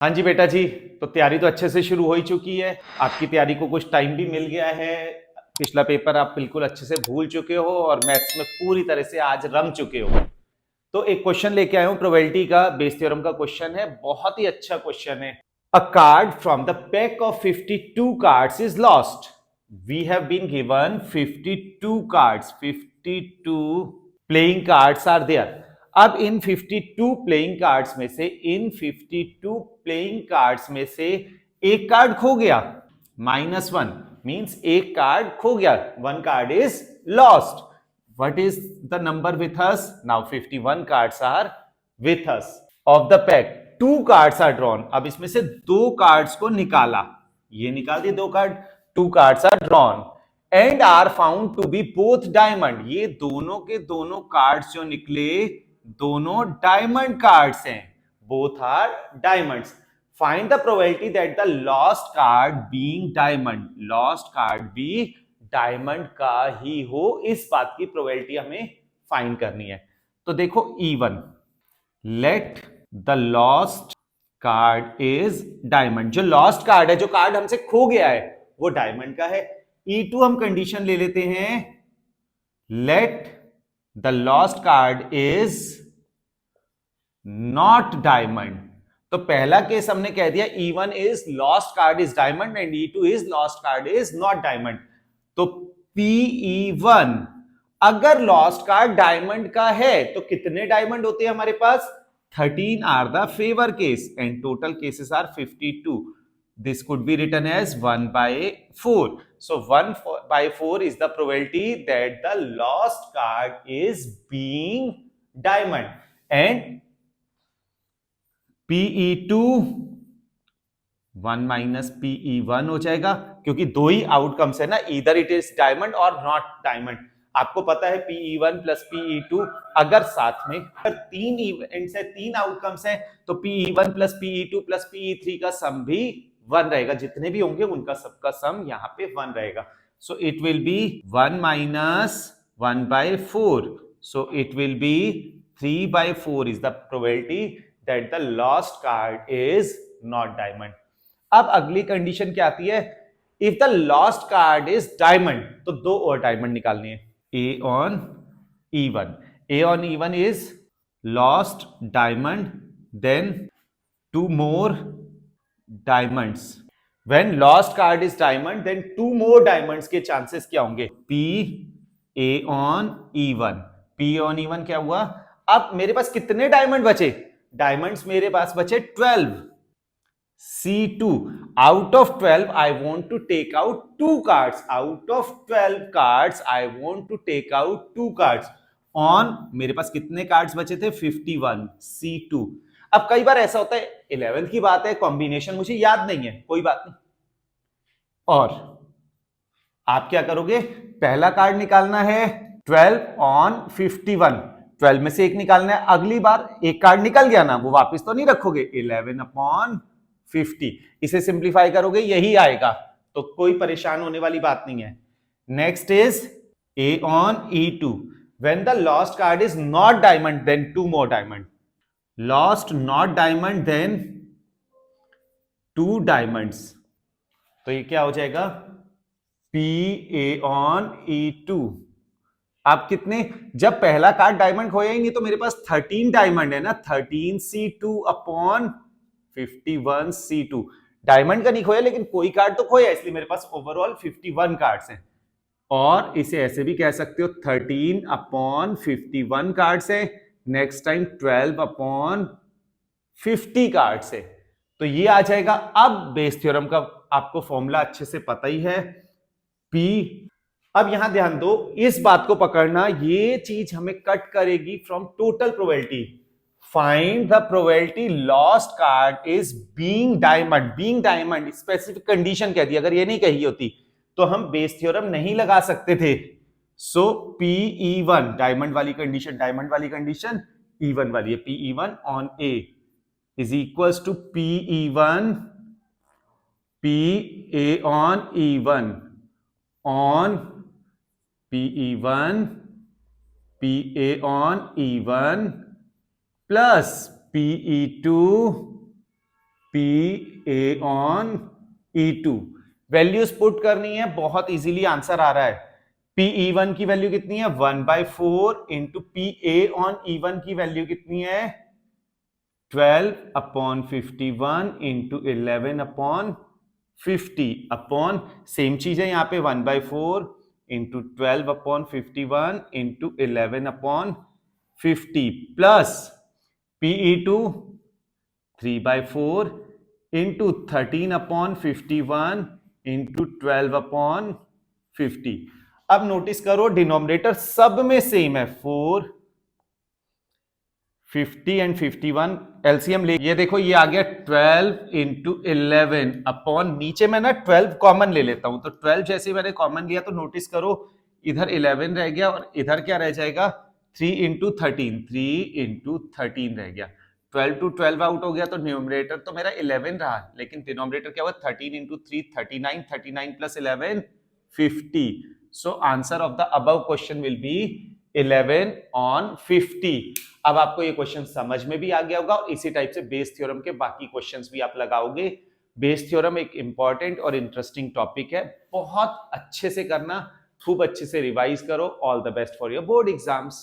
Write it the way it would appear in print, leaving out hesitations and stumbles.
हाँ जी बेटा जी। तो तैयारी तो अच्छे से शुरू हो ही चुकी है। आपकी तैयारी को कुछ टाइम भी मिल गया है। पिछला पेपर आप बिल्कुल अच्छे से भूल चुके हो और मैथ्स में पूरी तरह से आज रम चुके हो। तो एक क्वेश्चन लेके आया हूं प्रोबेबिलिटी का, बेस थ्योरम का क्वेश्चन है, बहुत ही अच्छा क्वेश्चन है। A card from the pack of 52 cards is lost. We have been given 52 cards, 52 playing cards are there. अब इन 52 प्लेइंग कार्ड्स में से एक कार्ड खो गया, -1 मींस एक कार्ड खो गया, one card is lost. What is the number with us? Now 51 cards are with us. Of the pack, 2 cards are drawn. अब इसमें से 2 कार्ड्स को निकाला, ये निकाल दिए 2 card, 2 cards are drawn and are found to be both diamond. ये दोनों के दोनों कार्ड्स जो निकले, दोनों डायमंड कार्ड्स हैं, both are diamonds. Find the probability that the lost card being diamond, lost card भी डायमंड का ही हो, इस बात की प्रोबेबिलिटी हमें फाइंड करनी है। तो देखो E1, let the lost card is diamond. जो लॉस्ट कार्ड है, जो कार्ड हमसे खो गया है, वो डायमंड का है। E2 हम कंडीशन ले लेते हैं, let the lost card is not diamond. तो पहला केस हमने कह दिया E1 is lost card is diamond and E2 is lost card is not diamond. तो PE1 अगर लॉस्ट कार्ड डायमंड का है तो कितने डायमंड होते हैं हमारे पास? 13 are the favour case and total cases are 52. This could be written as 1/4. So 1/4 is the probability that the lost card is being diamond. And PE2 1 minus PE1 हो जाएगा, क्योंकि दो ही आउटकम्स है ना, इधर इट इज डायमंड और not diamond. आपको पता है PE1 प्लस PE2 अगर साथ में, अगर 3 इवेंट्स है, 3 आउटकम्स है, तो PE1 plus PE2 plus PE3 का सम भी 1 रहेगा। जितने भी होंगे उनका सबका सम यहाँ पे 1 रहेगा। So it will be 1 minus 1/4. So it will be 3/4 is the probability that the lost card is not diamond. अब अगली कंडीशन क्या आती है? If the lost card is diamond, तो 2 और डायमंड निकालनी है। A on E1, A on E1 is lost diamond, then 2 more diamonds. When lost card is diamond, then 2 more diamonds के chances क्या होंगे? P A on E1, P on E1 क्या हुआ? अब मेरे पास कितने डायमंड बचे? डायमंड्स मेरे पास बचे 12. C2, out of 12 I want to take out 2 cards. Out of 12 cards I want to take out 2 cards. On मेरे पास कितने कार्ड्स बचे थे? 51. C2. अब कई बार ऐसा होता है, 11 की बात है, कॉम्बिनेशन मुझे याद नहीं है, कोई बात नहीं, और आप क्या करोगे? पहला कार्ड निकालना है 12 ऑन 51, 12 में से एक निकालना है। अगली बार एक कार्ड निकल गया ना, वो वापस तो नहीं रखोगे, 11/50, इसे सिंप्लीफाई करोगे, यही आएगा, तो कोई परेशान होने वाली बात नहीं है। Next is A on E2, when the lost card is not diamond, then 2 more diamond. Lost not diamond, then 2 diamonds. तो ये क्या हो जाएगा? PA on E2. आप कितने, जब पहला कार्ड डायमंड खोया ही नहीं, तो मेरे पास 13 डायमंड है ना, 13C2/51C2। डायमंड का नहीं खोया, लेकिन कोई कार्ड तो खोया, इसलिए मेरे पास ओवरऑल 51 कार्ड्स हैं। और इसे ऐसे भी कह सकते हो 13/51 कार्ड्स है, नेक्स्ट टाइम 12/50 कार्ड्स है। तो ये आ जाएगा। अब बेस थ्योरम का आपको फॉर्मूला अच्छे से पता ही है, P। अब यहां ध्यान दो, इस बात को पकड़ना, ये चीज हमें कट करेगी from total probability. Find the probability lost card is being diamond. Being diamond specific condition कह दी, अगर ये नहीं कही होती तो हम बेस थ्योरम नहीं लगा सकते थे। सो PE1 डायमंड वाली कंडीशन, डायमंड वाली कंडीशन E1 वाली है, PE1 on A is equals to PE1 PA on E1 on PE1 PA on E1 plus PE2 PA/E2 values put करनी है, बहुत इजीली आंसर आ रहा है। PE1 की वैल्यू कितनी है 1/4 इंटू PA/E1 की वैल्यू कितनी है 12/51 इंटू 11/50 अपॉन सेम चीज है यहाँ पे 1/4 into 12/51 into 11/50 plus PE2 3/4 into 13/51 into 12/50। अब नोटिस करो डिनोमिनेटर सब में सेम है 4 50 एंड 51 एलसीएम ले, ये देखो ये आ गया 12 इंटू 11 अपॉन नीचे मैं ना 12 कॉमन ले लेता हूं, तो 12 जैसे मैंने कॉमन लिया तो नोटिस करो इधर 11 रह गया और इधर क्या रह जाएगा 3 इंटू 13 रह गया। 12 टू 12 आउट हो गया तो न्यूमरेटर तो मेरा 11 रहा, लेकिन डिनोमिनेटर क्या हुआ 13 into 3 39, 39 plus 11 50। So answer of the above question will be 11/50। अब आपको ये क्वेश्चन समझ में भी आ गया होगा और इसी टाइप से बेस थ्योरम के बाकी क्वेश्चंस भी आप लगाओगे। बेस थ्योरम एक इंपॉर्टेंट और इंटरेस्टिंग टॉपिक है, बहुत अच्छे से करना, खूब अच्छे से रिवाइज करो। All the best for your board exams.